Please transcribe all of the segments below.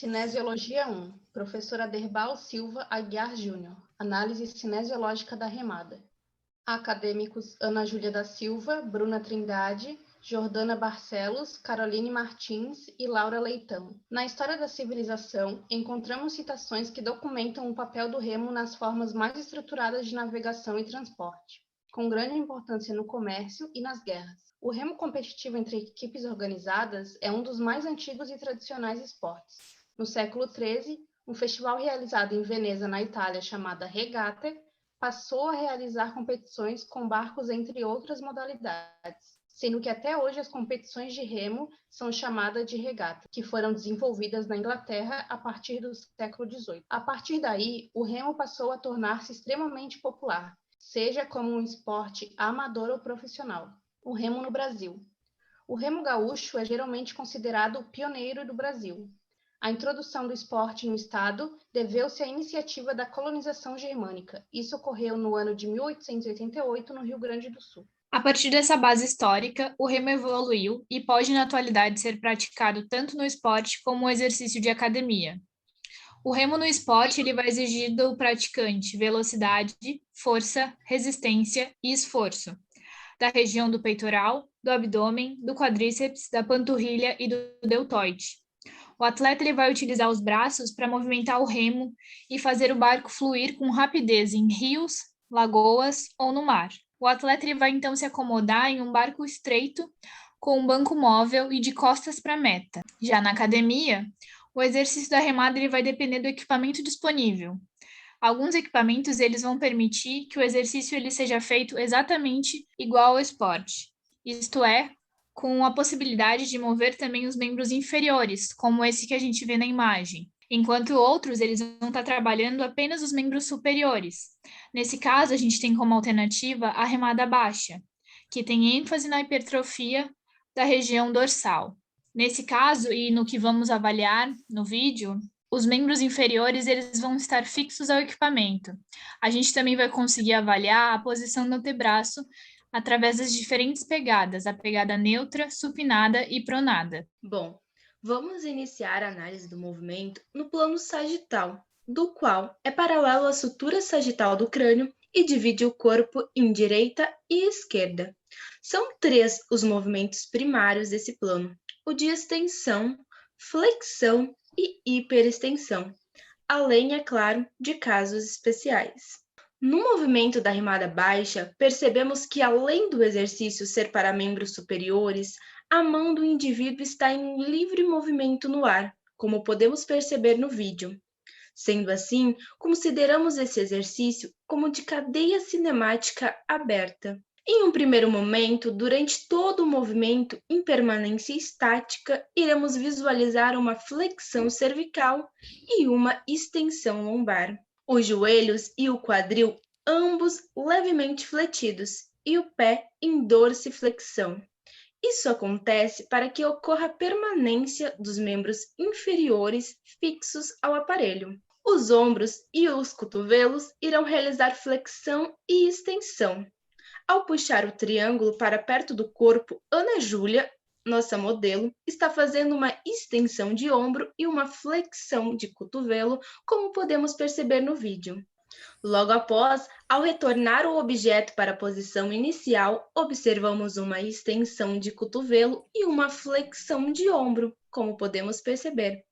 Cinesiologia 1, professora Derbal Silva Aguiar Júnior, análise cinesiológica da remada. Acadêmicos Ana Júlia da Silva, Bruna Trindade, Jordana Barcelos, Caroline Martins e Laura Leitão. Na história da civilização, encontramos citações que documentam o papel do remo nas formas mais estruturadas de navegação e transporte, com grande importância no comércio e nas guerras. O remo competitivo entre equipes organizadas é um dos mais antigos e tradicionais esportes. No século XIII, um festival realizado em Veneza, na Itália, chamada Regata, passou a realizar competições com barcos, entre outras modalidades, sendo que até hoje as competições de remo são chamadas de regata, que foram desenvolvidas na Inglaterra a partir do século XVIII. A partir daí, o remo passou a tornar-se extremamente popular, seja como um esporte amador ou profissional. O remo no Brasil. O remo gaúcho é geralmente considerado o pioneiro do Brasil. A introdução do esporte no estado deveu-se à iniciativa da colonização germânica. Isso ocorreu no ano de 1888, no Rio Grande do Sul. A partir dessa base histórica, o remo evoluiu e pode, na atualidade, ser praticado tanto no esporte como no exercício de academia. O remo no esporte ele vai exigir do praticante velocidade, força, resistência e esforço, da região do peitoral, do abdômen, do quadríceps, da panturrilha e do deltoide. O atleta ele vai utilizar os braços para movimentar o remo e fazer o barco fluir com rapidez em rios, lagoas ou no mar. O atleta ele vai então se acomodar em um barco estreito com um banco móvel e de costas para a meta. Já na academia, o exercício da remada ele vai depender do equipamento disponível. Alguns equipamentos eles vão permitir que o exercício ele seja feito exatamente igual ao esporte, isto é, com a possibilidade de mover também os membros inferiores, como esse que a gente vê na imagem, enquanto outros eles vão estar trabalhando apenas os membros superiores. Nesse caso, a gente tem como alternativa a remada baixa, que tem ênfase na hipertrofia da região dorsal. Nesse caso, e no que vamos avaliar no vídeo, os membros inferiores eles vão estar fixos ao equipamento. A gente também vai conseguir avaliar a posição do antebraço através das diferentes pegadas, a pegada neutra, supinada e pronada. Bom, vamos iniciar a análise do movimento no plano sagital, do qual é paralelo à sutura sagital do crânio e divide o corpo em direita e esquerda. São 3 os movimentos primários desse plano: o de extensão, flexão e hiperextensão, além, é claro, de casos especiais. No movimento da remada baixa, percebemos que, além do exercício ser para membros superiores, a mão do indivíduo está em livre movimento no ar, como podemos perceber no vídeo. Sendo assim, consideramos esse exercício como de cadeia cinemática aberta. Em um primeiro momento, durante todo o movimento, em permanência estática, iremos visualizar uma flexão cervical e uma extensão lombar. Os joelhos e o quadril, ambos levemente fletidos, e o pé em dorsiflexão. Isso acontece para que ocorra a permanência dos membros inferiores fixos ao aparelho. Os ombros e os cotovelos irão realizar flexão e extensão. Ao puxar o triângulo para perto do corpo, Ana Júlia, nossa modelo, está fazendo uma extensão de ombro e uma flexão de cotovelo, como podemos perceber no vídeo. Logo após, ao retornar o objeto para a posição inicial, observamos uma extensão de cotovelo e uma flexão de ombro, como podemos perceber.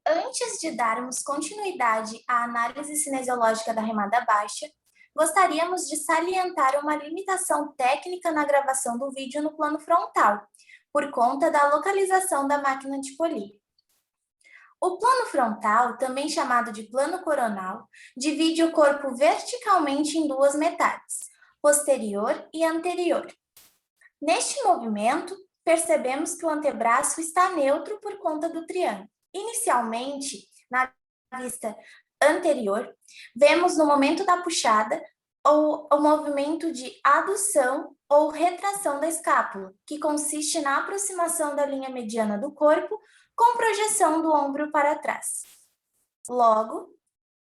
Antes de darmos continuidade à análise cinesiológica da remada baixa, gostaríamos de salientar uma limitação técnica na gravação do vídeo no plano frontal, por conta da localização da máquina de polir. O plano frontal, também chamado de plano coronal, divide o corpo verticalmente em 2 metades, posterior e anterior. Neste movimento, percebemos que o antebraço está neutro por conta do triângulo. Inicialmente, na vista anterior, vemos no momento da puxada o movimento de adução ou retração da escápula, que consiste na aproximação da linha mediana do corpo com projeção do ombro para trás. Logo,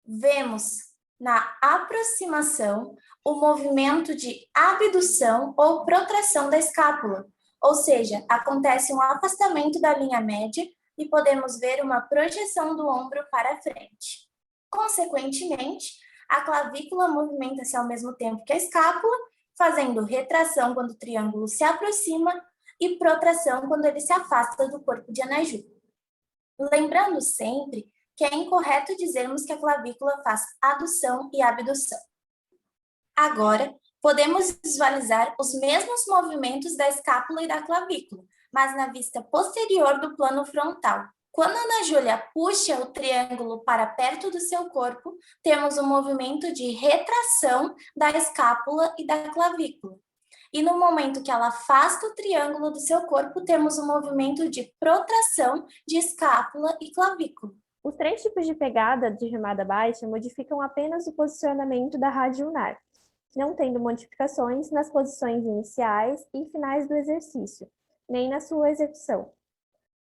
vemos na aproximação o movimento de abdução ou protração da escápula, ou seja, acontece um afastamento da linha média e podemos ver uma projeção do ombro para frente. Consequentemente, a clavícula movimenta-se ao mesmo tempo que a escápula, fazendo retração quando o triângulo se aproxima e protração quando ele se afasta do corpo de Ana Júlia. Lembrando sempre que é incorreto dizermos que a clavícula faz adução e abdução. Agora, podemos visualizar os mesmos movimentos da escápula e da clavícula, mas na vista posterior do plano frontal. Quando Ana Júlia puxa o triângulo para perto do seu corpo, temos um movimento de retração da escápula e da clavícula. E no momento que ela afasta o triângulo do seu corpo, temos um movimento de protração de escápula e clavícula. Os 3 tipos de pegada de remada baixa modificam apenas o posicionamento da rádio ulnar, não tendo modificações nas posições iniciais e finais do exercício, nem na sua execução.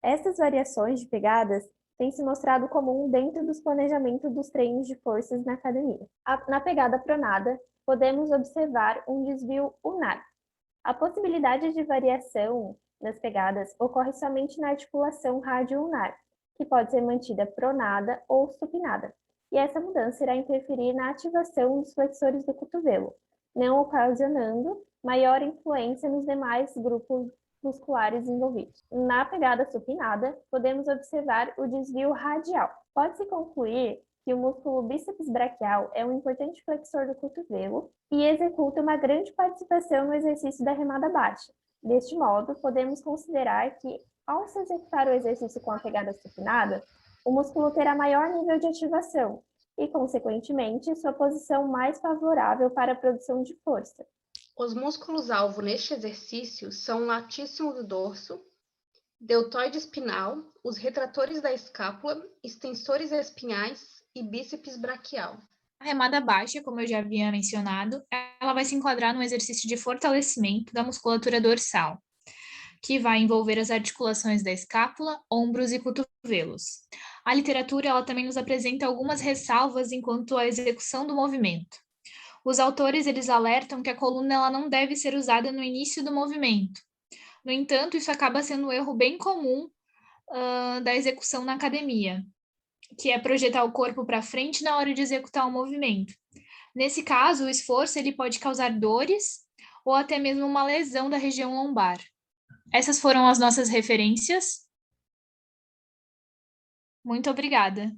Essas variações de pegadas têm se mostrado comum dentro dos planejamentos dos treinos de forças na academia. Na pegada pronada, podemos observar um desvio ulnar. A possibilidade de variação nas pegadas ocorre somente na articulação rádio-ulnar, que pode ser mantida pronada ou supinada, e essa mudança irá interferir na ativação dos flexores do cotovelo, não ocasionando maior influência nos demais grupos musculares envolvidos. Na pegada supinada, podemos observar o desvio radial. Pode-se concluir que o músculo bíceps braquial é um importante flexor do cotovelo e executa uma grande participação no exercício da remada baixa. Deste modo, podemos considerar que, ao se executar o exercício com a pegada supinada, o músculo terá maior nível de ativação e, consequentemente, sua posição mais favorável para a produção de força. Os músculos-alvo neste exercício são o latíssimo do dorso, deltoide espinal, os retratores da escápula, extensores espinhais e bíceps braquial. A remada baixa, como eu já havia mencionado, ela vai se enquadrar num exercício de fortalecimento da musculatura dorsal, que vai envolver as articulações da escápula, ombros e cotovelos. A literatura ela também nos apresenta algumas ressalvas enquanto à execução do movimento. Os autores eles alertam que a coluna ela não deve ser usada no início do movimento. No entanto, isso acaba sendo um erro bem comum da execução na academia, que é projetar o corpo para frente na hora de executar o movimento. Nesse caso, o esforço ele pode causar dores ou até mesmo uma lesão da região lombar. Essas foram as nossas referências. Muito obrigada.